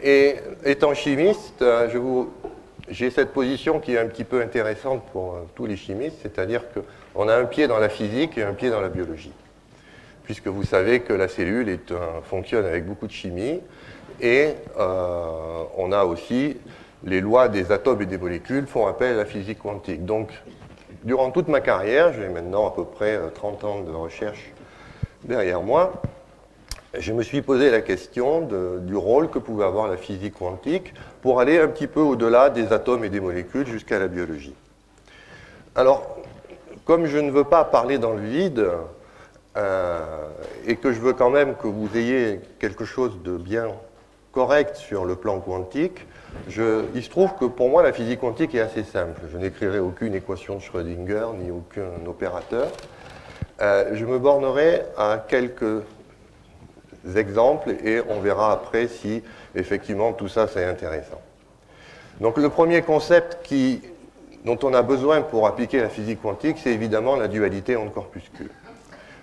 Et étant chimiste, j'ai cette position qui est un petit peu intéressante pour tous les chimistes, c'est-à-dire qu'on a un pied dans la physique et un pied dans la biologie. Puisque vous savez que la cellule fonctionne avec beaucoup de chimie, et on a aussi les lois des atomes et des molécules font appel à la physique quantique. Donc, durant toute ma carrière, j'ai maintenant à peu près 30 ans de recherche derrière moi, je me suis posé la question du rôle que pouvait avoir la physique quantique pour aller un petit peu au-delà des atomes et des molécules jusqu'à la biologie. Alors, comme je ne veux pas parler dans le vide, et que je veux quand même que vous ayez quelque chose de bien correct sur le plan quantique, il se trouve que pour moi la physique quantique est assez simple. Je n'écrirai aucune équation de Schrödinger ni aucun opérateur. Je me bornerai à quelques exemples et on verra après si effectivement tout ça c'est intéressant. Donc le premier concept dont on a besoin pour appliquer la physique quantique, c'est évidemment la dualité onde-corpuscule.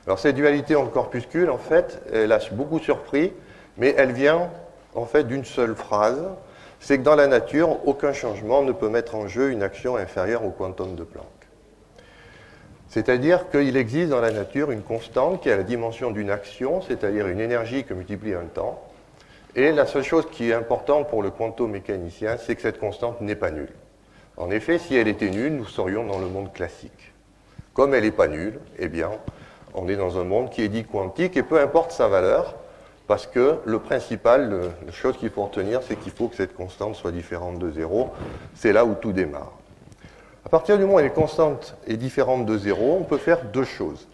Alors cette dualité onde-corpuscule, en fait, elle a beaucoup surpris, mais elle vient en fait d'une seule phrase, c'est que dans la nature, aucun changement ne peut mettre en jeu une action inférieure au quantum de Planck. C'est-à-dire qu'il existe dans la nature une constante qui a la dimension d'une action, c'est-à-dire une énergie que multiplie un temps, et la seule chose qui est importante pour le quantomécanicien, c'est que cette constante n'est pas nulle. En effet, si elle était nulle, nous serions dans le monde classique. Comme elle n'est pas nulle, eh bien, on est dans un monde qui est dit quantique, et peu importe sa valeur, parce que le principal, la chose qu'il faut retenir, c'est qu'il faut que cette constante soit différente de 0. C'est là où tout démarre. À partir du moment où une constante est différente de 0, on peut faire deux choses.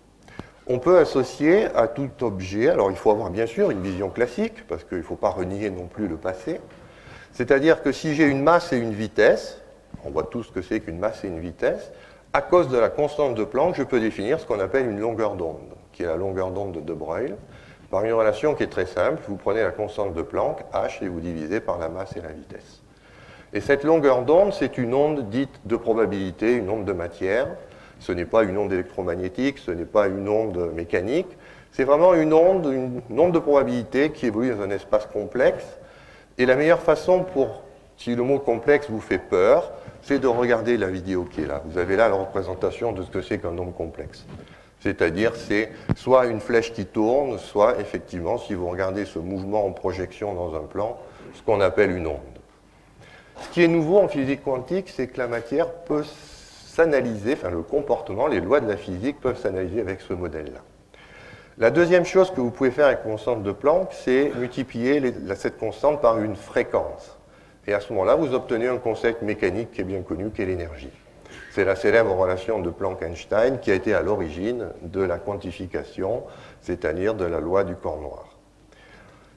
On peut associer à tout objet, alors il faut avoir bien sûr une vision classique, parce qu'il ne faut pas renier non plus le passé, c'est-à-dire que si j'ai une masse et une vitesse, on voit tous ce que c'est qu'une masse et une vitesse, à cause de la constante de Planck, je peux définir ce qu'on appelle une longueur d'onde, qui est la longueur d'onde de De Broglie, par une relation qui est très simple. Vous prenez la constante de Planck, h, et vous divisez par la masse et la vitesse. Et cette longueur d'onde, c'est une onde dite de probabilité, une onde de matière. Ce n'est pas une onde électromagnétique, ce n'est pas une onde mécanique. C'est vraiment une onde de probabilité qui évolue dans un espace complexe. Et la meilleure façon si le mot complexe vous fait peur, c'est de regarder la vidéo qui est là. Vous avez là la représentation de ce que c'est qu'un nombre complexe. C'est-à-dire, c'est soit une flèche qui tourne, soit, effectivement, si vous regardez ce mouvement en projection dans un plan, ce qu'on appelle une onde. Ce qui est nouveau en physique quantique, c'est que la matière peut s'analyser, enfin le comportement, les lois de la physique peuvent s'analyser avec ce modèle-là. La deuxième chose que vous pouvez faire avec la constante de Planck, c'est multiplier cette constante par une fréquence. Et à ce moment-là, vous obtenez un concept mécanique qui est bien connu, qui est l'énergie. C'est la célèbre relation de Planck-Einstein qui a été à l'origine de la quantification, c'est-à-dire de la loi du corps noir.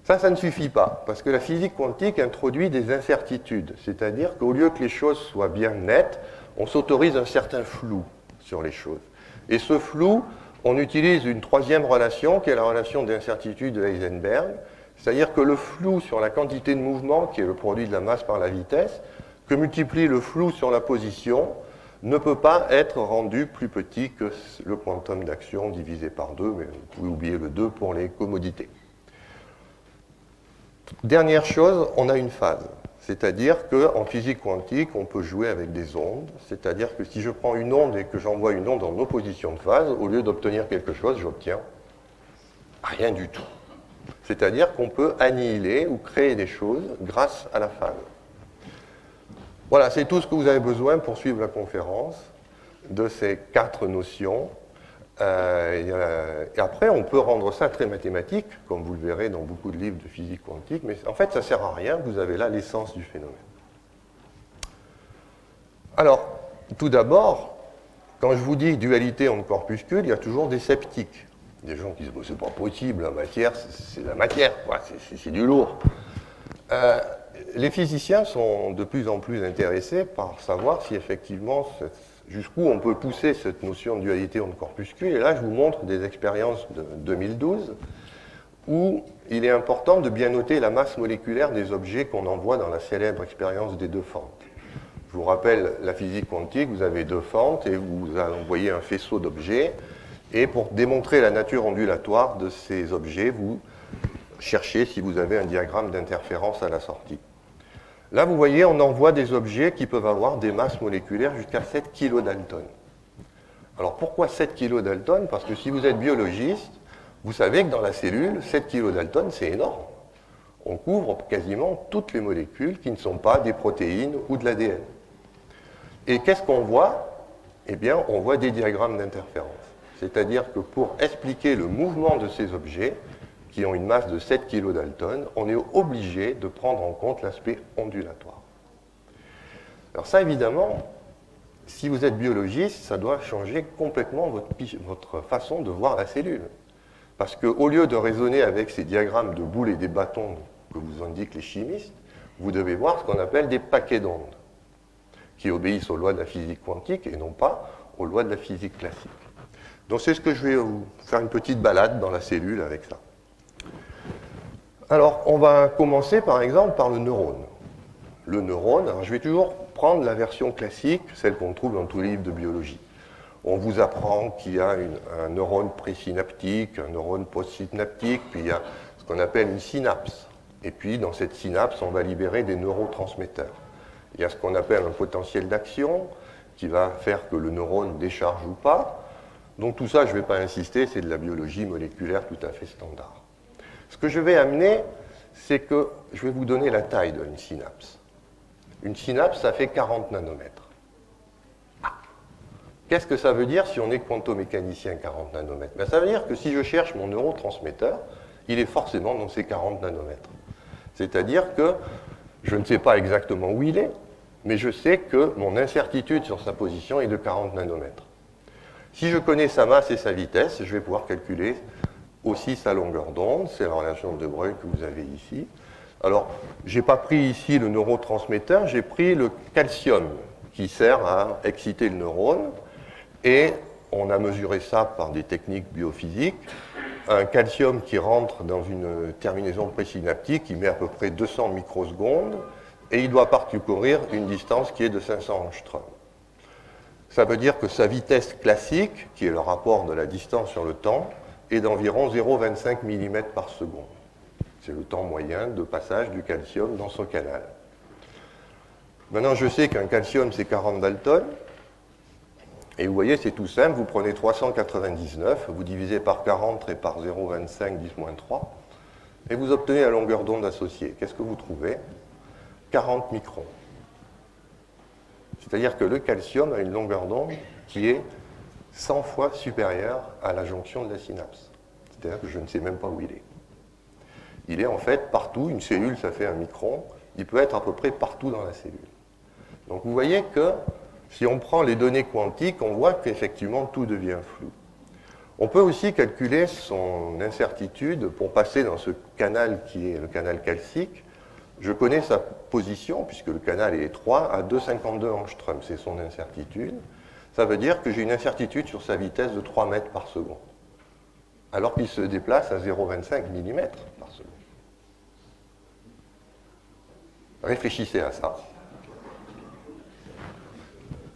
Ça ne suffit pas, parce que la physique quantique introduit des incertitudes, c'est-à-dire qu'au lieu que les choses soient bien nettes, on s'autorise un certain flou sur les choses. Et ce flou, on utilise une troisième relation, qui est la relation d'incertitude de Heisenberg, c'est-à-dire que le flou sur la quantité de mouvement, qui est le produit de la masse par la vitesse, que multiplie le flou sur la position, ne peut pas être rendu plus petit que le quantum d'action divisé par 2, mais vous pouvez oublier le 2 pour les commodités. Dernière chose, on a une phase. C'est-à-dire qu'en physique quantique, on peut jouer avec des ondes. C'est-à-dire que si je prends une onde et que j'envoie une onde en opposition de phase, au lieu d'obtenir quelque chose, j'obtiens rien du tout. C'est-à-dire qu'on peut annihiler ou créer des choses grâce à la phase. Voilà, c'est tout ce que vous avez besoin pour suivre la conférence de ces 4 notions. Et après, on peut rendre ça très mathématique, comme vous le verrez dans beaucoup de livres de physique quantique, mais en fait, ça ne sert à rien, vous avez là l'essence du phénomène. Alors, tout d'abord, quand je vous dis dualité onde-corpuscule, il y a toujours des sceptiques. Des gens qui disent « c'est pas possible, la matière, c'est la matière, c'est du lourd ». Les physiciens sont de plus en plus intéressés par savoir si effectivement, jusqu'où on peut pousser cette notion de dualité onde-corpuscule. Et là, je vous montre des expériences de 2012 où il est important de bien noter la masse moléculaire des objets qu'on envoie dans la célèbre expérience des 2 fentes. Je vous rappelle la physique quantique, vous avez 2 fentes et vous envoyez un faisceau d'objets. Et pour démontrer la nature ondulatoire de ces objets, vous chercher si vous avez un diagramme d'interférence à la sortie. Là, vous voyez, on envoie des objets qui peuvent avoir des masses moléculaires jusqu'à 7 kilodaltons. Alors pourquoi 7 kilodaltons? Parce que si vous êtes biologiste, vous savez que dans la cellule, 7 kilodaltons, c'est énorme. On couvre quasiment toutes les molécules qui ne sont pas des protéines ou de l'ADN. Et qu'est-ce qu'on voit? Eh bien, on voit des diagrammes d'interférence. C'est-à-dire que pour expliquer le mouvement de ces objets, qui ont une masse de 7 kilodaltons, on est obligé de prendre en compte l'aspect ondulatoire. Alors ça, évidemment, si vous êtes biologiste, ça doit changer complètement votre façon de voir la cellule. Parce qu'au lieu de raisonner avec ces diagrammes de boules et des bâtons que vous indiquent les chimistes, vous devez voir ce qu'on appelle des paquets d'ondes, qui obéissent aux lois de la physique quantique et non pas aux lois de la physique classique. Donc c'est ce que je vais vous faire une petite balade dans la cellule avec ça. Alors, on va commencer par exemple par le neurone. Le neurone, alors je vais toujours prendre la version classique, celle qu'on trouve dans tous les livres de biologie. On vous apprend qu'il y a un neurone présynaptique, un neurone postsynaptique, puis il y a ce qu'on appelle une synapse. Et puis, dans cette synapse, on va libérer des neurotransmetteurs. Il y a ce qu'on appelle un potentiel d'action, qui va faire que le neurone décharge ou pas. Donc tout ça, je ne vais pas insister, c'est de la biologie moléculaire tout à fait standard. Ce que je vais amener, c'est que je vais vous donner la taille d'une synapse. Une synapse, ça fait 40 nanomètres. Qu'est-ce que ça veut dire si on est quantomécanicien, 40 nanomètres? Ben, ça veut dire que si je cherche mon neurotransmetteur, il est forcément dans ces 40 nanomètres. C'est-à-dire que je ne sais pas exactement où il est, mais je sais que mon incertitude sur sa position est de 40 nanomètres. Si je connais sa masse et sa vitesse, je vais pouvoir calculer aussi sa longueur d'onde, c'est la relation de Broglie que vous avez ici. Alors, je n'ai pas pris ici le neurotransmetteur, j'ai pris le calcium qui sert à exciter le neurone, et on a mesuré ça par des techniques biophysiques. Un calcium qui rentre dans une terminaison présynaptique, il met à peu près 200 microsecondes, et il doit parcourir une distance qui est de 500 angstroms. Ça veut dire que sa vitesse classique, qui est le rapport de la distance sur le temps, est d'environ 0,25 mm par seconde. C'est le temps moyen de passage du calcium dans son canal. Maintenant, je sais qu'un calcium, c'est 40 daltons. Et vous voyez, c'est tout simple. Vous prenez 399, vous divisez par 40 et par 0,25 10-3, et vous obtenez la longueur d'onde associée. Qu'est-ce que vous trouvez? 40 microns. C'est-à-dire que le calcium a une longueur d'onde qui est 100 fois supérieure à la jonction de la synapse. C'est-à-dire que je ne sais même pas où il est. Il est en fait partout. Une cellule, ça fait un micron. Il peut être à peu près partout dans la cellule. Donc vous voyez que si on prend les données quantiques, on voit qu'effectivement tout devient flou. On peut aussi calculer son incertitude pour passer dans ce canal qui est le canal calcique. Je connais sa position, puisque le canal est étroit, à 2,52 angstroms, c'est son incertitude. Ça veut dire que j'ai une incertitude sur sa vitesse de 3 mètres par seconde, alors qu'il se déplace à 0,25 mm par seconde. Réfléchissez à ça.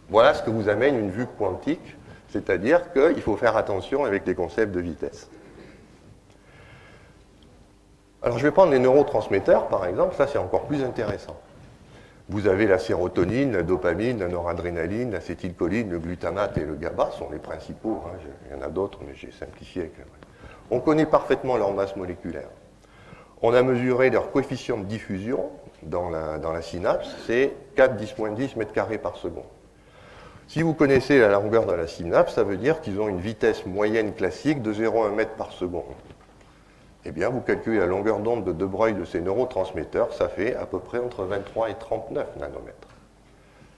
Voilà ce que vous amène une vue quantique, c'est-à-dire qu'il faut faire attention avec les concepts de vitesse. Alors je vais prendre les neurotransmetteurs, par exemple, ça c'est encore plus intéressant. Vous avez la sérotonine, la dopamine, la noradrénaline, l'acétylcholine, le glutamate et le GABA sont les principaux. Hein. Il y en a d'autres, mais j'ai simplifié avec le... On connaît parfaitement leur masse moléculaire. On a mesuré leur coefficient de diffusion dans la synapse, c'est 4,10 mètres carrés par seconde. Si vous connaissez la longueur de la synapse, ça veut dire qu'ils ont une vitesse moyenne classique de 0,1 mètre par seconde. Eh bien, vous calculez la longueur d'onde de De Broglie de ces neurotransmetteurs, ça fait à peu près entre 23 et 39 nanomètres.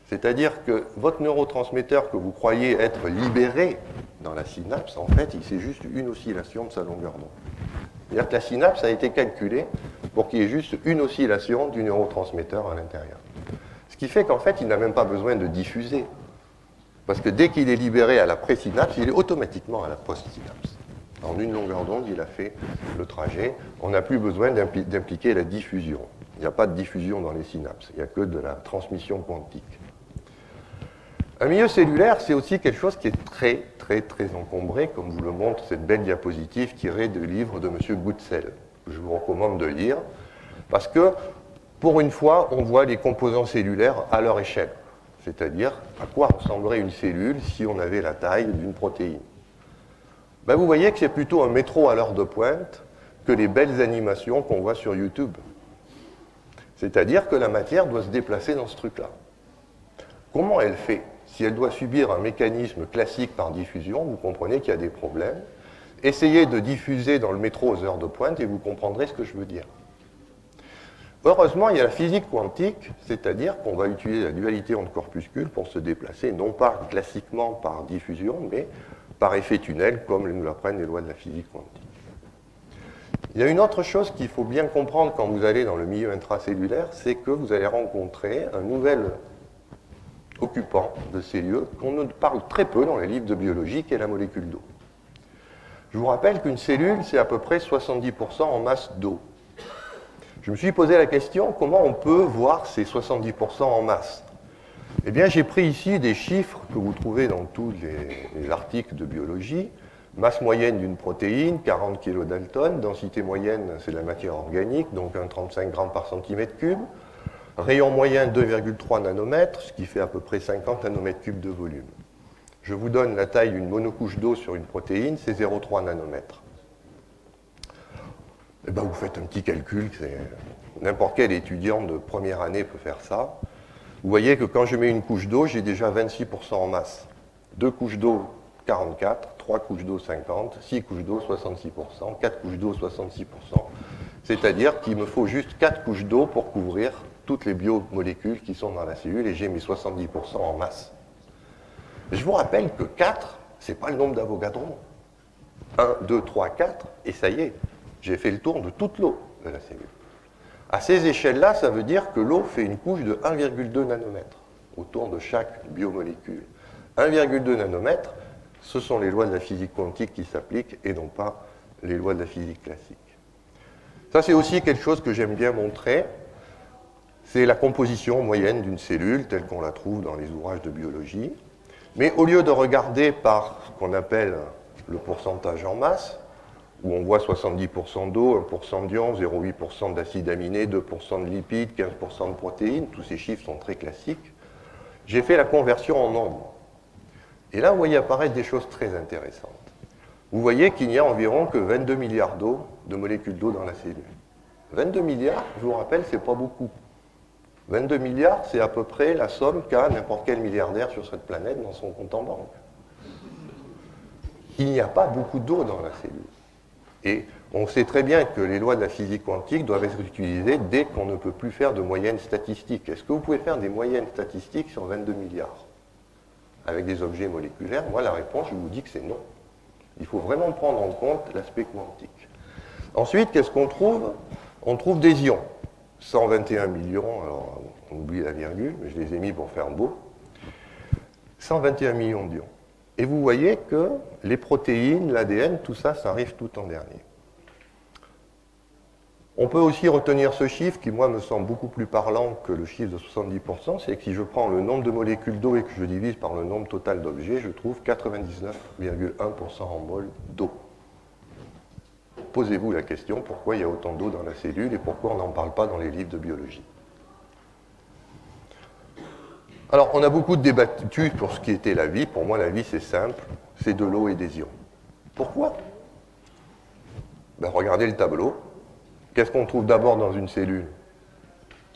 C'est-à-dire que votre neurotransmetteur que vous croyez être libéré dans la synapse, en fait, c'est juste une oscillation de sa longueur d'onde. C'est-à-dire que la synapse a été calculée pour qu'il y ait juste une oscillation du neurotransmetteur à l'intérieur. Ce qui fait qu'en fait, il n'a même pas besoin de diffuser. Parce que dès qu'il est libéré à la présynapse, il est automatiquement à la postsynapse. En une longueur d'onde, il a fait le trajet. On n'a plus besoin d'impliquer la diffusion. Il n'y a pas de diffusion dans les synapses. Il n'y a que de la transmission quantique. Un milieu cellulaire, c'est aussi quelque chose qui est très, très, très encombré, comme vous le montre cette belle diapositive tirée du livre de M. Goodsell. que je vous recommande de lire, parce que, pour une fois, on voit les composants cellulaires à leur échelle, c'est-à-dire à quoi ressemblerait une cellule si on avait la taille d'une protéine. Ben, vous voyez que c'est plutôt un métro à l'heure de pointe que les belles animations qu'on voit sur YouTube. C'est-à-dire que la matière doit se déplacer dans ce truc-là. Comment elle fait? Si elle doit subir un mécanisme classique par diffusion, vous comprenez qu'il y a des problèmes. Essayez de diffuser dans le métro aux heures de pointe et vous comprendrez ce que je veux dire. Heureusement, il y a la physique quantique, c'est-à-dire qu'on va utiliser la dualité entre corpuscules pour se déplacer, non pas classiquement par diffusion, mais par effet tunnel, comme nous l'apprennent les lois de la physique quantique. Il y a une autre chose qu'il faut bien comprendre quand vous allez dans le milieu intracellulaire, c'est que vous allez rencontrer un nouvel occupant de ces lieux qu'on ne parle très peu dans les livres de biologie, qui est la molécule d'eau. Je vous rappelle qu'une cellule, c'est à peu près 70% en masse d'eau. Je me suis posé la question, comment on peut voir ces 70% en masse? Eh bien, j'ai pris ici des chiffres que vous trouvez dans tous les articles de biologie. Masse moyenne d'une protéine, 40 kDa, densité moyenne, c'est de la matière organique, donc 1,35 g par centimètre cube. Rayon moyen, 2,3 nanomètres, ce qui fait à peu près 50 nanomètres cubes de volume. Je vous donne la taille d'une monocouche d'eau sur une protéine, c'est 0,3 nanomètres. Eh bien, vous faites un petit calcul, n'importe quel étudiant de première année peut faire ça. Vous voyez que quand je mets une couche d'eau, j'ai déjà 26% en masse. 2 couches d'eau, 44, 3 couches d'eau, 50, 6 couches d'eau, 66%, 4 couches d'eau, 66%. C'est-à-dire qu'il me faut juste 4 couches d'eau pour couvrir toutes les biomolécules qui sont dans la cellule et j'ai mes 70% en masse. Je vous rappelle que 4, ce n'est pas le nombre d'Avogadro. 1, 2, 3, 4, et ça y est, j'ai fait le tour de toute l'eau de la cellule. À ces échelles-là, ça veut dire que l'eau fait une couche de 1,2 nanomètre autour de chaque biomolécule. 1,2 nanomètre, ce sont les lois de la physique quantique qui s'appliquent et non pas les lois de la physique classique. Ça, c'est aussi quelque chose que j'aime bien montrer. C'est la composition moyenne d'une cellule telle qu'on la trouve dans les ouvrages de biologie. Mais au lieu de regarder par ce qu'on appelle le pourcentage en masse, où on voit 70% d'eau, 1% d'ion, 0,8% d'acides aminés, 2% de lipides, 15% de protéines, tous ces chiffres sont très classiques, j'ai fait la conversion en nombre. Et là, vous voyez apparaître des choses très intéressantes. Vous voyez qu'il n'y a environ que 22 milliards d'eau, de molécules d'eau dans la cellule. 22 milliards, je vous rappelle, c'est pas beaucoup. 22 milliards, c'est à peu près la somme qu'a n'importe quel milliardaire sur cette planète dans son compte en banque. Il n'y a pas beaucoup d'eau dans la cellule. Et on sait très bien que les lois de la physique quantique doivent être utilisées dès qu'on ne peut plus faire de moyennes statistiques. Est-ce que vous pouvez faire des moyennes statistiques sur 22 milliards avec des objets moléculaires? Moi, la réponse, je vous dis que c'est non. Il faut vraiment prendre en compte l'aspect quantique. Ensuite, qu'est-ce qu'on trouve? On trouve des ions. 121 millions, alors on oublie la virgule, mais je les ai mis pour faire beau. 121 millions d'ions. Et vous voyez que les protéines, l'ADN, tout ça, ça arrive tout en dernier. On peut aussi retenir ce chiffre qui, moi, me semble beaucoup plus parlant que le chiffre de 70%, c'est que si je prends le nombre de molécules d'eau et que je divise par le nombre total d'objets, je trouve 99,1% en mol d'eau. Posez-vous la question, pourquoi il y a autant d'eau dans la cellule et pourquoi on n'en parle pas dans les livres de biologie? Alors, on a beaucoup débattu pour ce qui était la vie. Pour moi, la vie, c'est simple, c'est de l'eau et des ions. Pourquoi? Ben, regardez le tableau. Qu'est-ce qu'on trouve d'abord dans une cellule?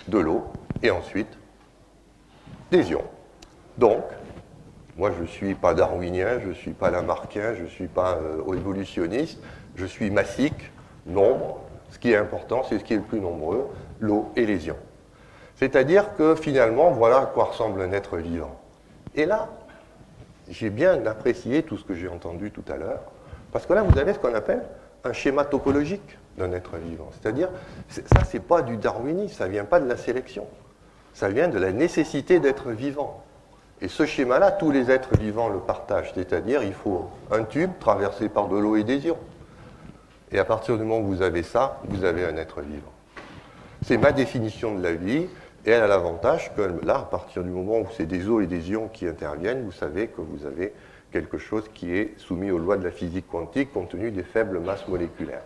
De l'eau, et ensuite des ions. Donc, moi, je ne suis pas darwinien, je ne suis pas lamarckien, je ne suis pas évolutionniste, je suis massique, nombre. Ce qui est important, c'est ce qui est le plus nombreux, l'eau et les ions. C'est-à-dire que finalement, voilà à quoi ressemble un être vivant. Et là, j'ai bien apprécié tout ce que j'ai entendu tout à l'heure, parce que là, vous avez ce qu'on appelle un schéma topologique d'un être vivant. C'est-à-dire, ça, c'est pas du darwinisme, ça vient pas de la sélection. Ça vient de la nécessité d'être vivant. Et ce schéma-là, tous les êtres vivants le partagent. C'est-à-dire, il faut un tube traversé par de l'eau et des ions. Et à partir du moment où vous avez ça, vous avez un être vivant. C'est ma définition de la vie, et elle a l'avantage que là, à partir du moment où c'est des eaux et des ions qui interviennent, vous savez que vous avez quelque chose qui est soumis aux lois de la physique quantique compte tenu des faibles masses moléculaires.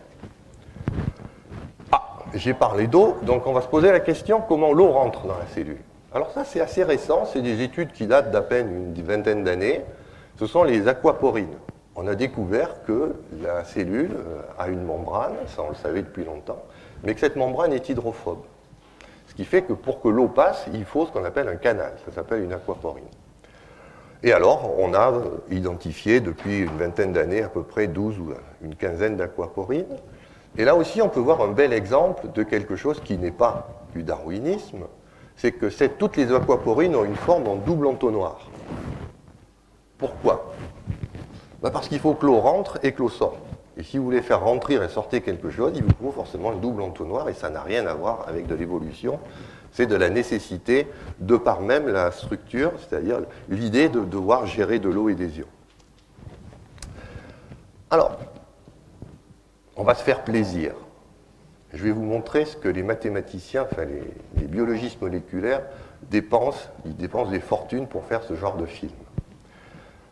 j'ai parlé d'eau, donc on va se poser la question comment l'eau rentre dans la cellule. Alors ça, c'est assez récent, c'est des études qui datent d'à peine une vingtaine d'années. Ce sont les aquaporines. On a découvert que la cellule a une membrane, ça on le savait depuis longtemps, mais que cette membrane est hydrophobe. Ce qui fait que pour que l'eau passe, il faut ce qu'on appelle un canal, ça s'appelle une aquaporine. Et alors, on a identifié depuis une vingtaine d'années à peu près 12 ou une quinzaine d'aquaporines. Et là aussi, on peut voir un bel exemple de quelque chose qui n'est pas du darwinisme, c'est que toutes les aquaporines ont une forme en double entonnoir. Pourquoi ? Parce qu'il faut que l'eau rentre et que l'eau sorte. Et si vous voulez faire rentrer et sortir quelque chose, il vous faut forcément un double entonnoir, et ça n'a rien à voir avec de l'évolution. C'est de la nécessité, de par même la structure, c'est-à-dire l'idée de devoir gérer de l'eau et des ions. Alors, on va se faire plaisir. Je vais vous montrer ce que les mathématiciens, enfin les biologistes moléculaires, dépensent. Ils dépensent des fortunes pour faire ce genre de film.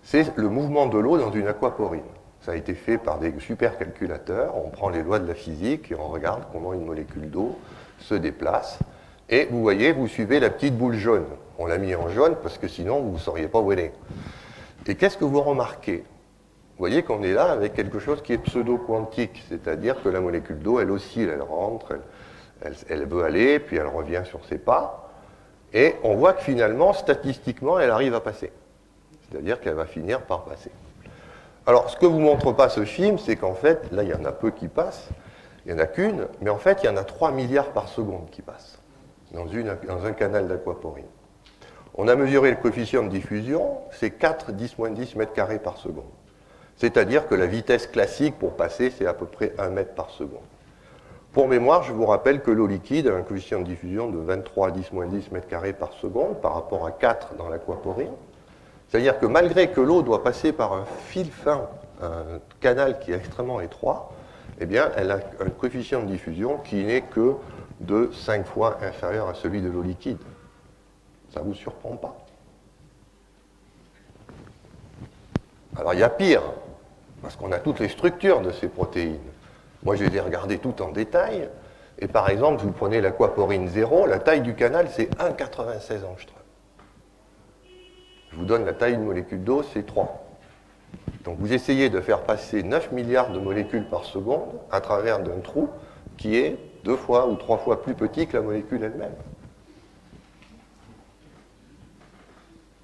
C'est le mouvement de l'eau dans une aquaporine. Ça a été fait par des supercalculateurs. On prend les lois de la physique et on regarde comment une molécule d'eau se déplace. Et vous voyez, vous suivez la petite boule jaune. On l'a mis en jaune parce que sinon, vous ne sauriez pas où elle est. Et qu'est-ce que vous remarquez ? Vous voyez qu'on est là avec quelque chose qui est pseudo-quantique, c'est-à-dire que la molécule d'eau, elle oscille, elle rentre, elle veut aller, puis elle revient sur ses pas. Et on voit que finalement, statistiquement, elle arrive à passer. C'est-à-dire qu'elle va finir par passer. Alors, ce que ne vous montre pas ce film, c'est qu'en fait, là, il y en a peu qui passent, il n'y en a qu'une, mais en fait, il y en a 3 milliards par seconde qui passent dans un canal d'aquaporine. On a mesuré le coefficient de diffusion, c'est 4 10-10 mètres carrés par seconde. C'est-à-dire que la vitesse classique pour passer, c'est à peu près 1 mètre par seconde. Pour mémoire, je vous rappelle que l'eau liquide a un coefficient de diffusion de 23 10-10 mètres carrés par seconde par rapport à 4 dans l'aquaporine. C'est-à-dire que malgré que l'eau doit passer par un fil fin, un canal qui est extrêmement étroit, eh bien, elle a un coefficient de diffusion qui n'est que de 5 fois inférieur à celui de l'eau liquide. Ça ne vous surprend pas? Alors, il y a pire, parce qu'on a toutes les structures de ces protéines. Moi, je les ai regardées toutes en détail, et par exemple, vous prenez l'aquaporine 0, la taille du canal, c'est 1,96 angstrom. Je vous donne la taille d'une molécule d'eau, c'est 3. Donc vous essayez de faire passer 9 milliards de molécules par seconde à travers d'un trou qui est 2 fois ou 3 fois plus petit que la molécule elle-même.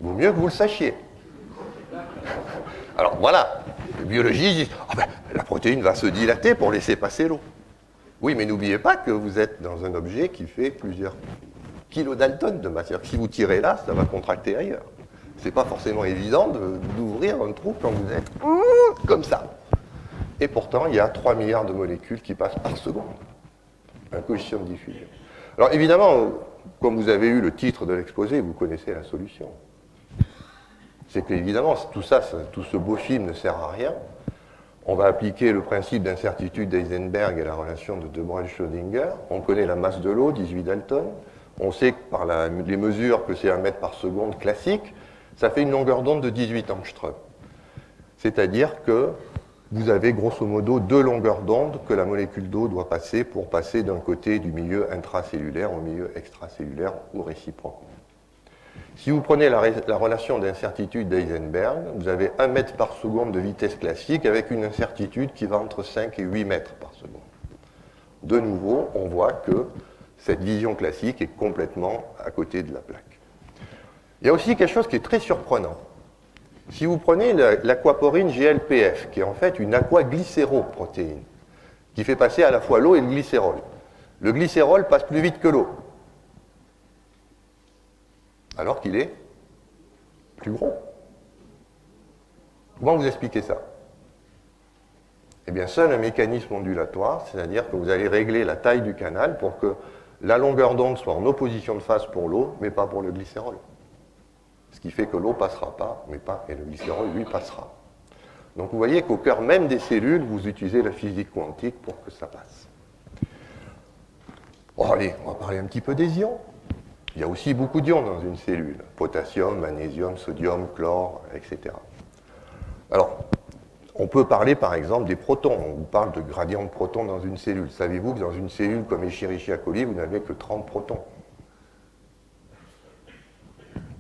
Il vaut mieux que vous le sachiez. Alors voilà, les biologistes disent la protéine va se dilater pour laisser passer l'eau. Oui, mais n'oubliez pas que vous êtes dans un objet qui fait plusieurs kilodaltons de matière. Si vous tirez là, ça va contracter ailleurs. C'est pas forcément évident d'ouvrir un trou quand vous êtes comme ça. Et pourtant, il y a 3 milliards de molécules qui passent par seconde. Un coefficient de diffusion. Alors évidemment, comme vous avez eu le titre de l'exposé, vous connaissez la solution. C'est qu'évidemment, tout ce beau film ne sert à rien. On va appliquer le principe d'incertitude d'Heisenberg et la relation de De Broglie-Schrödinger. On connaît la masse de l'eau, 18 Dalton. On sait que par les mesures que c'est 1 mètre par seconde classique, ça fait une longueur d'onde de 18 angstrom. C'est-à-dire que vous avez grosso modo 2 longueurs d'onde que la molécule d'eau doit passer pour passer d'un côté du milieu intracellulaire au milieu extracellulaire ou réciproquement. Si vous prenez la relation d'incertitude d'Heisenberg, vous avez 1 mètre par seconde de vitesse classique avec une incertitude qui va entre 5 et 8 mètres par seconde. De nouveau, on voit que cette vision classique est complètement à côté de la plaque. Il y a aussi quelque chose qui est très surprenant. Si vous prenez l'aquaporine GLPF, qui est en fait une aquaglycéroprotéine, qui fait passer à la fois l'eau et le glycérol. Le glycérol passe plus vite que l'eau, alors qu'il est plus gros. Comment vous expliquez ça? Eh bien, seul un mécanisme ondulatoire, c'est-à-dire que vous allez régler la taille du canal pour que la longueur d'onde soit en opposition de phase pour l'eau, mais pas pour le glycérol. Ce qui fait que l'eau ne passera pas, et le glycérol, lui, passera. Donc vous voyez qu'au cœur même des cellules, vous utilisez la physique quantique pour que ça passe. Bon, allez, on va parler un petit peu des ions. Il y a aussi beaucoup d'ions dans une cellule. Potassium, magnésium, sodium, chlore, etc. Alors, On peut parler par exemple des protons. On vous parle de gradient de protons dans une cellule. Savez-vous que dans une cellule comme Escherichia coli, vous n'avez que 30 protons?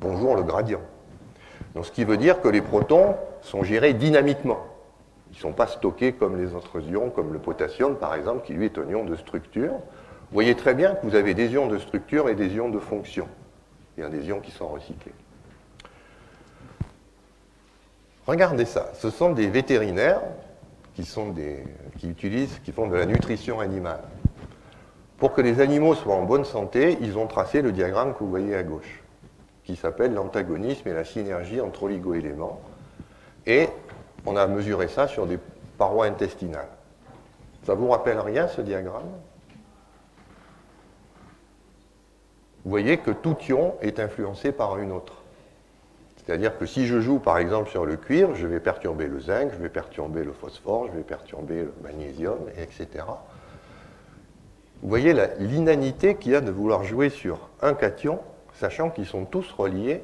Bonjour le gradient. Donc ce qui veut dire que les protons sont gérés dynamiquement. Ils ne sont pas stockés comme les autres ions, comme le potassium par exemple, qui lui est un ion de structure. Vous voyez très bien que vous avez des ions de structure et des ions de fonction. Il y a des ions qui sont recyclés. Regardez ça, ce sont des vétérinaires qui font de la nutrition animale. Pour que les animaux soient en bonne santé, ils ont tracé le diagramme que vous voyez à gauche, qui s'appelle l'antagonisme et la synergie entre oligo-éléments. Et on a mesuré ça sur des parois intestinales. Ça vous rappelle rien, ce diagramme? Vous voyez que tout ion est influencé par une autre. C'est-à-dire que si je joue par exemple sur le cuivre, je vais perturber le zinc, je vais perturber le phosphore, je vais perturber le magnésium, etc. Vous voyez l'inanité qu'il y a de vouloir jouer sur un cation, sachant qu'ils sont tous reliés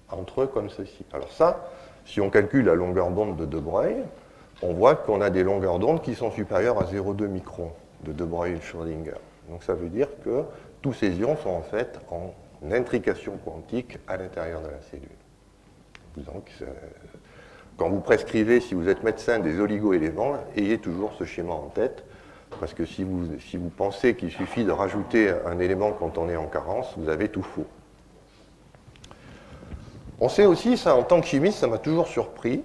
entre eux comme ceci. Alors ça, si on calcule la longueur d'onde de De Broglie, on voit qu'on a des longueurs d'onde qui sont supérieures à 0,2 microns de De Broglie et Schrödinger. Donc ça veut dire que tous ces ions sont en fait en intrication quantique à l'intérieur de la cellule. Donc, quand vous prescrivez, si vous êtes médecin, des oligo-éléments, ayez toujours ce schéma en tête, parce que si vous pensez qu'il suffit de rajouter un élément quand on est en carence, vous avez tout faux. On sait aussi, ça en tant que chimiste, ça m'a toujours surpris,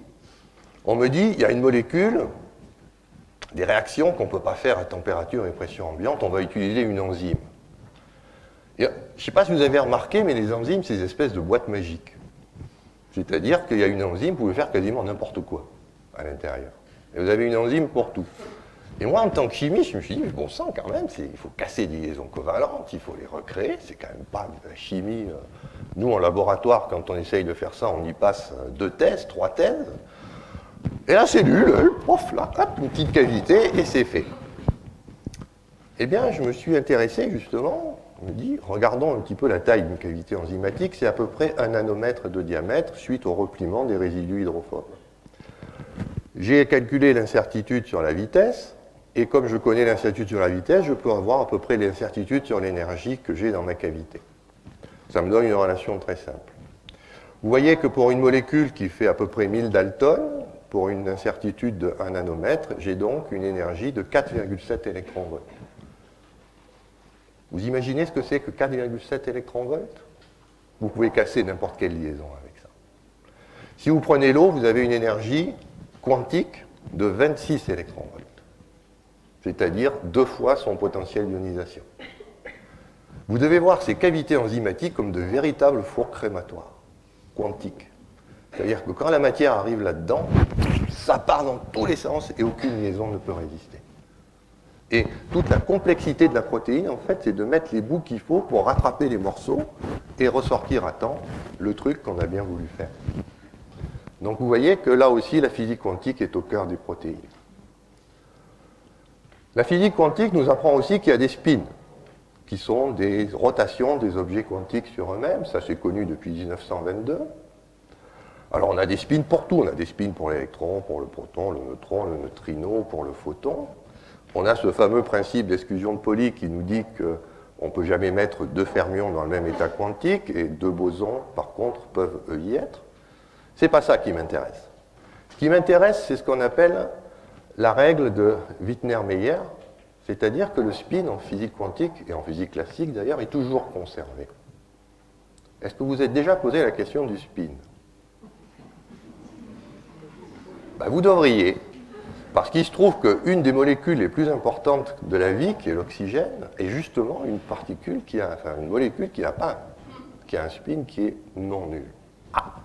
on me dit, il y a une molécule, des réactions qu'on ne peut pas faire à température et pression ambiante, on va utiliser une enzyme. Et, je ne sais pas si vous avez remarqué, mais les enzymes, c'est des espèces de boîtes magiques. C'est-à-dire qu'il y a une enzyme, vous pouvez faire quasiment n'importe quoi à l'intérieur. Et vous avez une enzyme pour tout. Et moi, en tant que chimiste, je me suis dit, mais bon sang, quand même, il faut casser des liaisons covalentes, il faut les recréer, c'est quand même pas de la chimie. Nous, en laboratoire, quand on essaye de faire ça, on y passe 2 thèses, 3 thèses. Et la cellule, pouf, là, hop, une petite cavité, et c'est fait. Eh bien, je me suis intéressé, justement, on me dit, regardons un petit peu la taille d'une cavité enzymatique, c'est à peu près 1 nanomètre de diamètre suite au repliement des résidus hydrophobes. J'ai calculé l'incertitude sur la vitesse, et comme je connais l'incertitude sur la vitesse, je peux avoir à peu près l'incertitude sur l'énergie que j'ai dans ma cavité. Ça me donne une relation très simple. Vous voyez que pour une molécule qui fait à peu près 1000 Dalton, pour une incertitude de 1 nanomètre, j'ai donc une énergie de 4,7 électronvolts. Vous imaginez ce que c'est que 4,7 électronvolts? Vous pouvez casser n'importe quelle liaison avec ça. Si vous prenez l'eau, vous avez une énergie quantique de 26 électronvolts, c'est-à-dire 2 fois son potentiel d'ionisation. Vous devez voir ces cavités enzymatiques comme de véritables fours crématoires quantiques. C'est-à-dire que quand la matière arrive là-dedans, ça part dans tous les sens et aucune liaison ne peut résister. Et toute la complexité de la protéine, en fait, c'est de mettre les bouts qu'il faut pour rattraper les morceaux et ressortir à temps le truc qu'on a bien voulu faire. Donc vous voyez que là aussi, la physique quantique est au cœur des protéines. La physique quantique nous apprend aussi qu'il y a des spins, qui sont des rotations des objets quantiques sur eux-mêmes. Ça, c'est connu depuis 1922. Alors on a des spins pour tout. On a des spins pour l'électron, pour le proton, le neutron, le neutrino, pour le photon. On a ce fameux principe d'exclusion de Pauli qui nous dit qu'on ne peut jamais mettre 2 fermions dans le même état quantique et 2 bosons, par contre, peuvent eux y être. Ce n'est pas ça qui m'intéresse. Ce qui m'intéresse, c'est ce qu'on appelle la règle de Wittner-Meyer, c'est-à-dire que le spin en physique quantique, et en physique classique d'ailleurs, est toujours conservé. Est-ce que vous vous êtes déjà posé la question du spin? Ben, vous devriez. Parce qu'il se trouve qu'une des molécules les plus importantes de la vie, qui est l'oxygène, est justement une particule une molécule qui a un spin qui est non nul. Ah.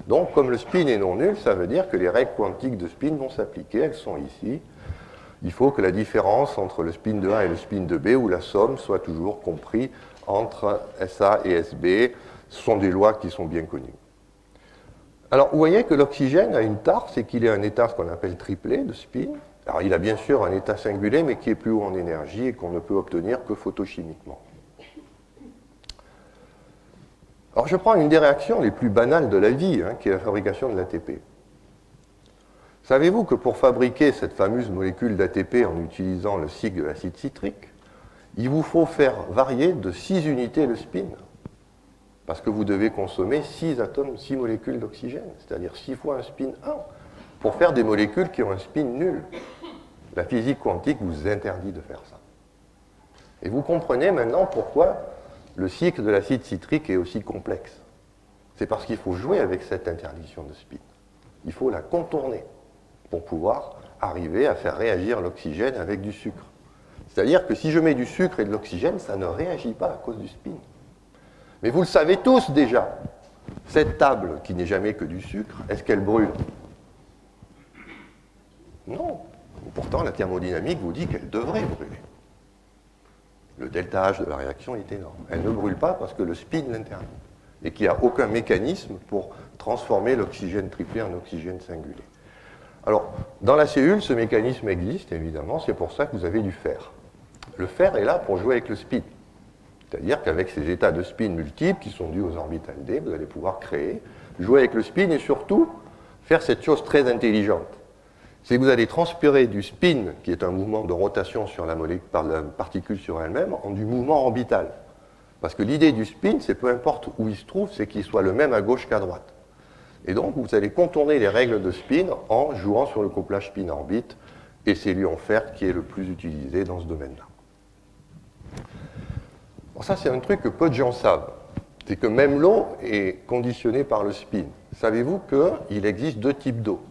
Donc, comme le spin est non nul, ça veut dire que les règles quantiques de spin vont s'appliquer, elles sont ici. Il faut que la différence entre le spin de A et le spin de B, ou la somme, soit toujours comprise entre SA et SB. Ce sont des lois qui sont bien connues. Alors, vous voyez que l'oxygène a une tare, c'est qu'il est un état, ce qu'on appelle triplé de spin. Alors, il a bien sûr un état singulier, mais qui est plus haut en énergie et qu'on ne peut obtenir que photochimiquement. Alors, je prends une des réactions les plus banales de la vie, qui est la fabrication de l'ATP. Savez-vous que pour fabriquer cette fameuse molécule d'ATP en utilisant le cycle de l'acide citrique, il vous faut faire varier de 6 unités le spin? Parce que vous devez consommer 6 atomes, 6 molécules d'oxygène, c'est-à-dire 6 fois un spin 1, pour faire des molécules qui ont un spin nul. La physique quantique vous interdit de faire ça. Et vous comprenez maintenant pourquoi le cycle de l'acide citrique est aussi complexe. C'est parce qu'il faut jouer avec cette interdiction de spin. Il faut la contourner pour pouvoir arriver à faire réagir l'oxygène avec du sucre. C'est-à-dire que si je mets du sucre et de l'oxygène, ça ne réagit pas à cause du spin. Mais vous le savez tous déjà, cette table qui n'est jamais que du sucre, est-ce qu'elle brûle? Non. Pourtant, la thermodynamique vous dit qu'elle devrait brûler. Le delta H de la réaction est énorme. Elle ne brûle pas parce que le spin l'interdit et qu'il n'y a aucun mécanisme pour transformer l'oxygène triplé en oxygène singulier. Alors, dans la cellule, ce mécanisme existe, évidemment, c'est pour ça que vous avez du fer. Le fer est là pour jouer avec le spin. C'est-à-dire qu'avec ces états de spin multiples qui sont dus aux orbitales d, vous allez pouvoir créer, jouer avec le spin et surtout faire cette chose très intelligente. C'est que vous allez transpirer du spin, qui est un mouvement de rotation sur la particule sur elle-même, en du mouvement orbital. Parce que l'idée du spin, c'est peu importe où il se trouve, c'est qu'il soit le même à gauche qu'à droite. Et donc, vous allez contourner les règles de spin en jouant sur le couplage spin-orbite, et c'est l'ion fer qui est le plus utilisé dans ce domaine-là. Bon, ça, c'est un truc que peu de gens savent. C'est que même l'eau est conditionnée par le spin. Savez-vous qu'il existe 2 types d'eau?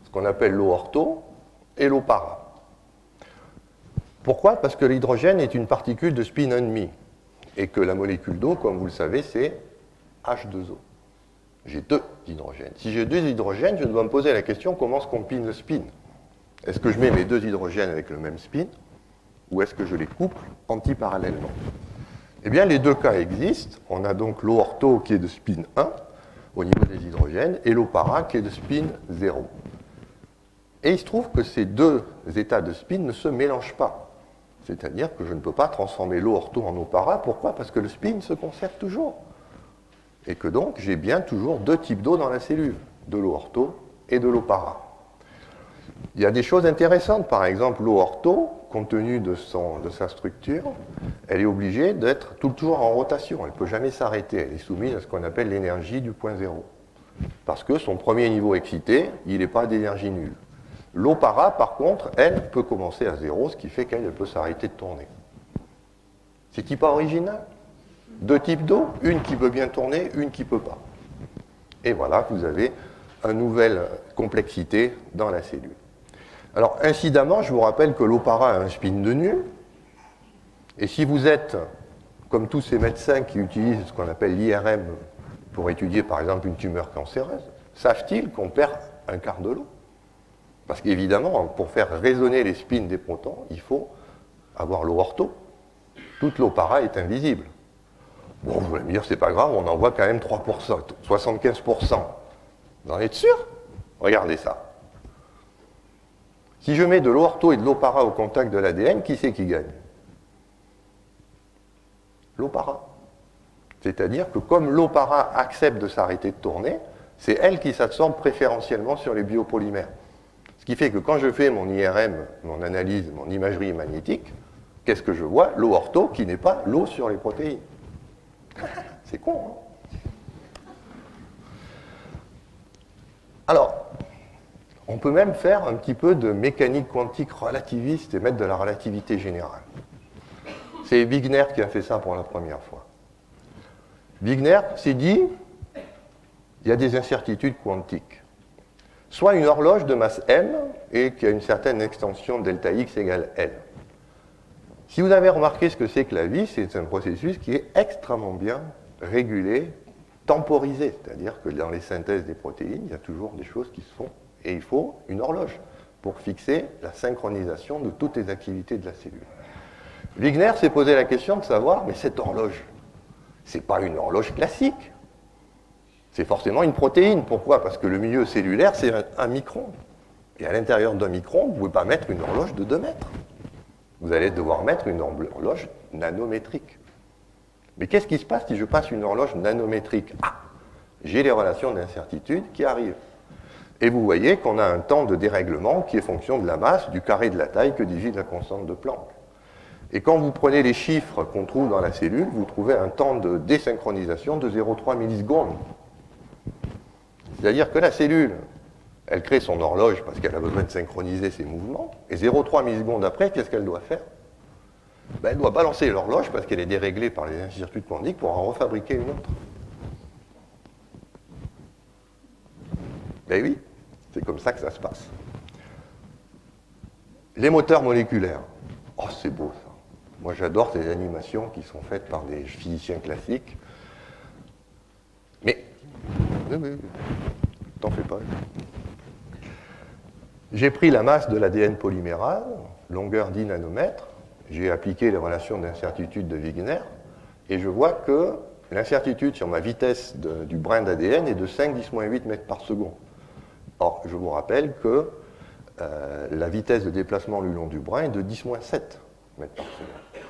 Ce qu'on appelle l'eau ortho et l'eau para. Pourquoi? Parce que l'hydrogène est une particule de spin 1,5. Et que la molécule d'eau, comme vous le savez, c'est H2O. J'ai 2 hydrogènes. Si j'ai 2 hydrogènes, je dois me poser la question comment se combine le spin. Est-ce que je mets mes 2 hydrogènes avec le même spin ou est-ce que je les couple antiparallèlement? Eh bien, les 2 cas existent. On a donc l'eau ortho qui est de spin 1 au niveau des hydrogènes et l'eau para qui est de spin 0. Et il se trouve que ces 2 états de spin ne se mélangent pas. C'est-à-dire que je ne peux pas transformer l'eau ortho en eau para. Pourquoi? Parce que le spin se conserve toujours. Et que donc, j'ai bien toujours 2 types d'eau dans la cellule, de l'eau ortho et de l'eau para. Il y a des choses intéressantes. Par exemple, l'eau ortho, compte tenu de sa structure, elle est obligée d'être toujours en rotation. Elle ne peut jamais s'arrêter. Elle est soumise à ce qu'on appelle l'énergie du point zéro. Parce que son premier niveau excité, il n'est pas d'énergie nulle. L'eau para, par contre, elle peut commencer à 0, ce qui fait qu'elle peut s'arrêter de tourner. C'est-il pas original? 2 types d'eau, une qui peut bien tourner, une qui ne peut pas. Et voilà, vous avez une nouvelle complexité dans la cellule. Alors, incidemment, je vous rappelle que l'eau para a un spin de nul. Et si vous êtes, comme tous ces médecins qui utilisent ce qu'on appelle l'IRM pour étudier, par exemple, une tumeur cancéreuse, savent-ils qu'on perd un quart de l'eau? Parce qu'évidemment, pour faire résonner les spins des protons, il faut avoir l'eau ortho. Toute l'eau para est invisible. Bon, vous allez me dire, c'est pas grave, on en voit quand même 3%, 75%. Vous en êtes sûr? Regardez ça. Si je mets de l'eau ortho et de l'eau para au contact de l'ADN, qui c'est qui gagne? L'eau para. C'est-à-dire que comme l'eau para accepte de s'arrêter de tourner, c'est elle qui s'absorbe préférentiellement sur les biopolymères. Ce qui fait que quand je fais mon IRM, mon analyse, mon imagerie magnétique, qu'est-ce que je vois? L'eau ortho qui n'est pas l'eau sur les protéines. C'est con, hein? Alors, on peut même faire un petit peu de mécanique quantique relativiste et mettre de la relativité générale. C'est Wigner qui a fait ça pour la première fois. Wigner s'est dit, il y a des incertitudes quantiques. Soit une horloge de masse m et qui a une certaine extension delta x égale L. Si vous avez remarqué ce que c'est que la vie, c'est un processus qui est extrêmement bien régulé, temporisé. C'est-à-dire que dans les synthèses des protéines, il y a toujours des choses qui se font. Et il faut une horloge pour fixer la synchronisation de toutes les activités de la cellule. Wigner s'est posé la question de savoir, mais cette horloge, ce n'est pas une horloge classique. C'est forcément une protéine. Pourquoi? Parce que le milieu cellulaire, c'est un micron. Et à l'intérieur d'un micron, vous ne pouvez pas mettre une horloge de 2 mètres. Vous allez devoir mettre une horloge nanométrique. Mais qu'est-ce qui se passe si je passe une horloge nanométrique? Ah, j'ai les relations d'incertitude qui arrivent. Et vous voyez qu'on a un temps de dérèglement qui est fonction de la masse, du carré de la taille que divise la constante de Planck. Et quand vous prenez les chiffres qu'on trouve dans la cellule, vous trouvez un temps de désynchronisation de 0,3 millisecondes. C'est-à-dire que la cellule, elle crée son horloge parce qu'elle a besoin de synchroniser ses mouvements, et 0,3 millisecondes après, qu'est-ce qu'elle doit faire? Ben, elle doit balancer l'horloge parce qu'elle est déréglée par les incertitudes quantiques pour en refabriquer une autre. Ben oui, c'est comme ça que ça se passe. Les moteurs moléculaires. Oh, c'est beau ça. Moi, j'adore ces animations qui sont faites par des physiciens classiques. Mais, t'en fais pas. J'ai pris la masse de l'ADN polymérase, longueur 10 nanomètres, j'ai appliqué les relations d'incertitude de Wigner, et je vois que l'incertitude sur ma vitesse du brin d'ADN est de 5×10-8 mètres par seconde. Or, je vous rappelle que la vitesse de déplacement le long du brin est de 10-7 mètres par seconde.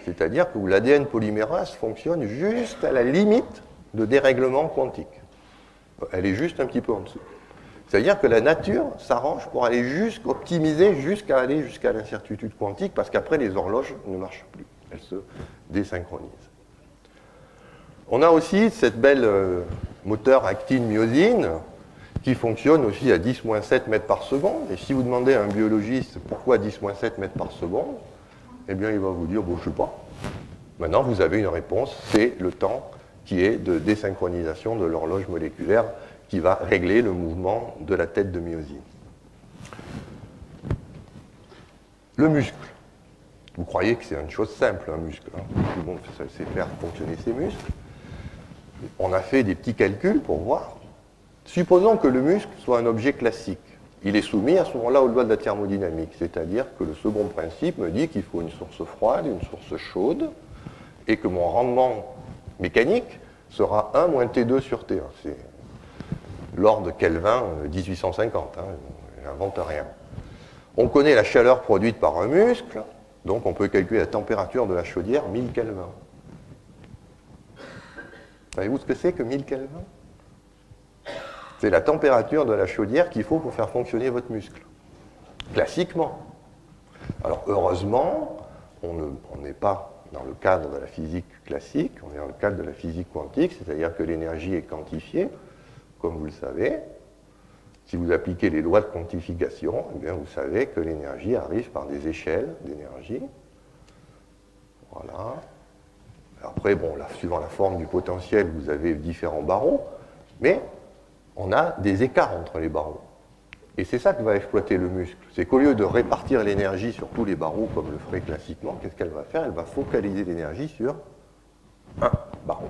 C'est-à-dire que l'ADN polymérase fonctionne juste à la limite de dérèglement quantique. Elle est juste un petit peu en dessous. C'est-à-dire que la nature s'arrange pour aller optimiser jusqu'à l'incertitude quantique, parce qu'après, les horloges ne marchent plus. Elles se désynchronisent. On a aussi cette belle moteur actine-myosine, qui fonctionne aussi à 10-7 mètres par seconde. Et si vous demandez à un biologiste pourquoi 10-7 mètres par seconde, eh bien, il va vous dire, bon, je ne sais pas. Maintenant, vous avez une réponse, c'est le temps qui est de désynchronisation de l'horloge moléculaire qui va régler le mouvement de la tête de myosine. Le muscle. Vous croyez que c'est une chose simple, un muscle. Hein. Tout le monde sait faire fonctionner ses muscles. On a fait des petits calculs pour voir. Supposons que le muscle soit un objet classique. Il est soumis à ce moment-là aux lois de la thermodynamique, c'est-à-dire que le second principe me dit qu'il faut une source froide, une source chaude, et que mon rendement mécanique sera 1 moins T2 sur T1. C'est l'ordre Kelvin 1850, hein, j'invente rien. On connaît la chaleur produite par un muscle, donc on peut calculer la température de la chaudière 1000 Kelvin. Savez-vous ce que c'est que 1000 Kelvin? C'est la température de la chaudière qu'il faut pour faire fonctionner votre muscle. Classiquement. Alors heureusement, on n'est pas dans le cadre de la physique classique, on est dans le cadre de la physique quantique, c'est-à-dire que l'énergie est quantifiée, comme vous le savez. Si vous appliquez les lois de quantification, eh bien vous savez que l'énergie arrive par des échelles d'énergie. Voilà. Après, bon, là, suivant la forme du potentiel, vous avez différents barreaux, mais on a des écarts entre les barreaux. Et c'est ça que va exploiter le muscle. C'est qu'au lieu de répartir l'énergie sur tous les barreaux comme le ferait classiquement, qu'est-ce qu'elle va faire? Elle va focaliser l'énergie sur un barreau.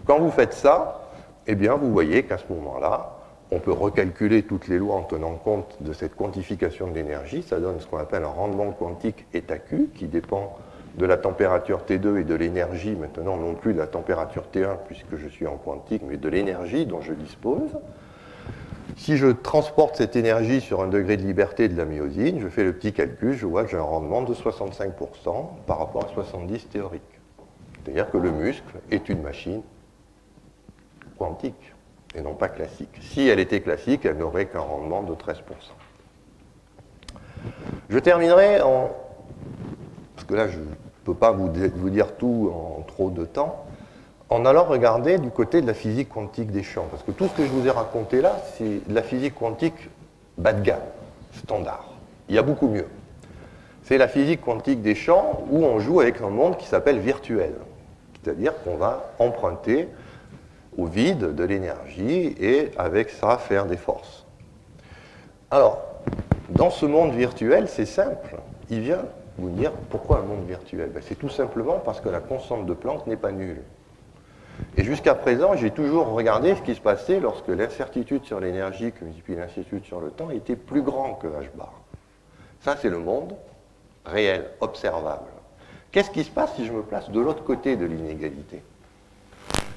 Quand vous faites ça, eh bien, vous voyez qu'à ce moment-là, on peut recalculer toutes les lois en tenant compte de cette quantification de l'énergie. Ça donne ce qu'on appelle un rendement quantique état Q, qui dépend de la température T2 et de l'énergie, maintenant non plus de la température T1, puisque je suis en quantique, mais de l'énergie dont je dispose. Si je transporte cette énergie sur un degré de liberté de la myosine, je fais le petit calcul, je vois que j'ai un rendement de 65% par rapport à 70 théorique. C'est-à-dire que le muscle est une machine quantique et non pas classique. Si elle était classique, elle n'aurait qu'un rendement de 13%. Je terminerai en... Parce que là, je ne peux pas vous dire tout en trop de temps, en allant regarder du côté de la physique quantique des champs. Parce que tout ce que je vous ai raconté là, c'est de la physique quantique bas de gamme, standard. Il y a beaucoup mieux. C'est la physique quantique des champs où on joue avec un monde qui s'appelle virtuel. C'est-à-dire qu'on va emprunter au vide de l'énergie et avec ça faire des forces. Alors, dans ce monde virtuel, c'est simple. Il vient vous dire pourquoi un monde virtuel? C'est tout simplement parce que la constante de Planck n'est pas nulle. Et jusqu'à présent, j'ai toujours regardé ce qui se passait lorsque l'incertitude sur l'énergie que multiplie l'incertitude sur le temps était plus grand que h bar. Ça, c'est le monde réel, observable. Qu'est-ce qui se passe si je me place de l'autre côté de l'inégalité?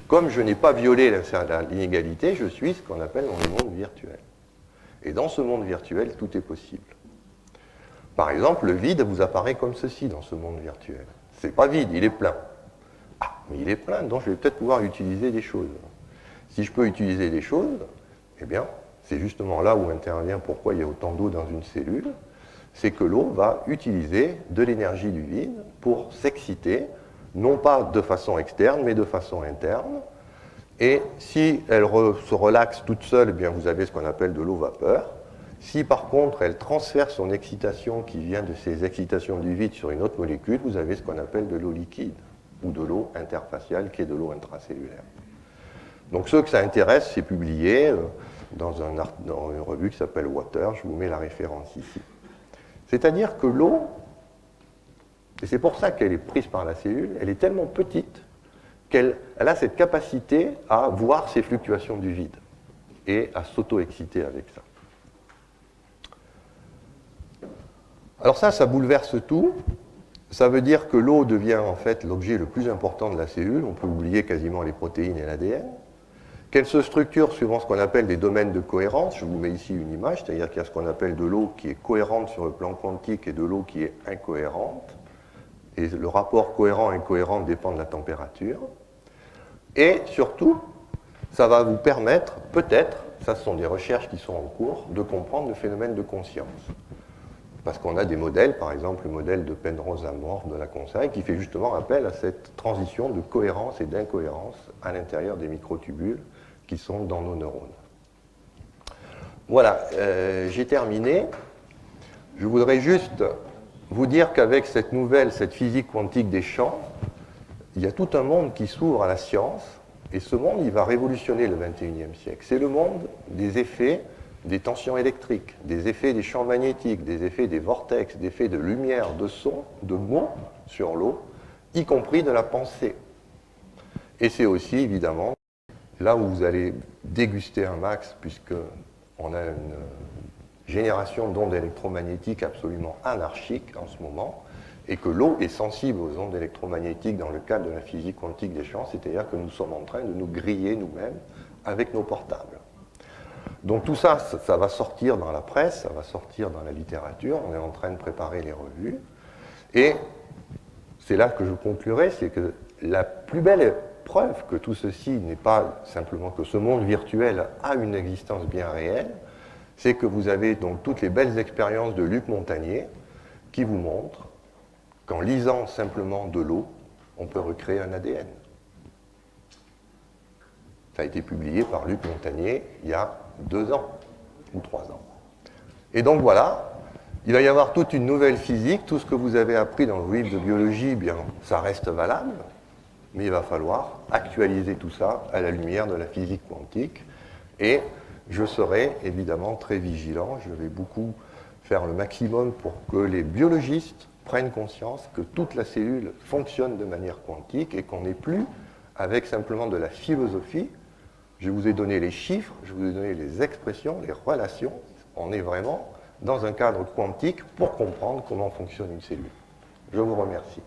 Comme je n'ai pas violé l'inégalité, je suis ce qu'on appelle dans le monde virtuel. Et dans ce monde virtuel, tout est possible. Par exemple, le vide vous apparaît comme ceci dans ce monde virtuel. C'est pas vide, il est plein. Ah, mais il est plein, donc je vais peut-être pouvoir utiliser des choses. Si je peux utiliser des choses, eh bien, c'est justement là où intervient pourquoi il y a autant d'eau dans une cellule, c'est que l'eau va utiliser de l'énergie du vide pour s'exciter, non pas de façon externe, mais de façon interne. Et si elle se relaxe toute seule, eh bien vous avez ce qu'on appelle de l'eau vapeur. Si par contre elle transfère son excitation qui vient de ces excitations du vide sur une autre molécule, vous avez ce qu'on appelle de l'eau liquide ou de l'eau interfaciale qui est de l'eau intracellulaire. Donc ceux que ça intéresse, c'est publié dans une revue qui s'appelle Water, je vous mets la référence ici. C'est-à-dire que l'eau, et c'est pour ça qu'elle est prise par la cellule, elle est tellement petite qu'elle a cette capacité à voir ces fluctuations du vide et à s'auto-exciter avec ça. Alors ça bouleverse tout. Ça veut dire que l'eau devient en fait l'objet le plus important de la cellule. On peut oublier quasiment les protéines et l'ADN. Qu'elle se structure suivant ce qu'on appelle des domaines de cohérence. Je vous mets ici une image, c'est-à-dire qu'il y a ce qu'on appelle de l'eau qui est cohérente sur le plan quantique et de l'eau qui est incohérente. Et le rapport cohérent-incohérent dépend de la température. Et surtout, ça va vous permettre, peut-être, ça ce sont des recherches qui sont en cours, de comprendre le phénomène de conscience. Parce qu'on a des modèles, par exemple le modèle de Penrose-Amorph de la Conseil, qui fait justement appel à cette transition de cohérence et d'incohérence à l'intérieur des microtubules qui sont dans nos neurones. Voilà, j'ai terminé. Je voudrais juste vous dire qu'avec cette physique quantique des champs, il y a tout un monde qui s'ouvre à la science, et ce monde, il va révolutionner le XXIe siècle. C'est le monde des effets des tensions électriques, des effets des champs magnétiques, des effets des vortex, des effets de lumière, de son, de mots sur l'eau, y compris de la pensée. Et c'est aussi, évidemment, là où vous allez déguster un max, puisqu'on a une génération d'ondes électromagnétiques absolument anarchique en ce moment, et que l'eau est sensible aux ondes électromagnétiques dans le cadre de la physique quantique des champs, c'est-à-dire que nous sommes en train de nous griller nous-mêmes avec nos portables. Donc tout ça, ça va sortir dans la presse, ça va sortir dans la littérature, on est en train de préparer les revues, et c'est là que je conclurai, c'est que la plus belle preuve que tout ceci n'est pas simplement que ce monde virtuel a une existence bien réelle, c'est que vous avez donc toutes les belles expériences de Luc Montagnier qui vous montrent qu'en lisant simplement de l'eau, on peut recréer un ADN. Ça a été publié par Luc Montagnier il y a 2 ans ou 3 ans. Et donc voilà, il va y avoir toute une nouvelle physique. Tout ce que vous avez appris dans le livre de biologie, bien, ça reste valable, mais il va falloir actualiser tout ça à la lumière de la physique quantique. Et je serai évidemment très vigilant. Je vais beaucoup faire le maximum pour que les biologistes prennent conscience que toute la cellule fonctionne de manière quantique et qu'on n'est plus avec simplement de la philosophie. Je vous ai donné les chiffres, je vous ai donné les expressions, les relations. On est vraiment dans un cadre quantique pour comprendre comment fonctionne une cellule. Je vous remercie.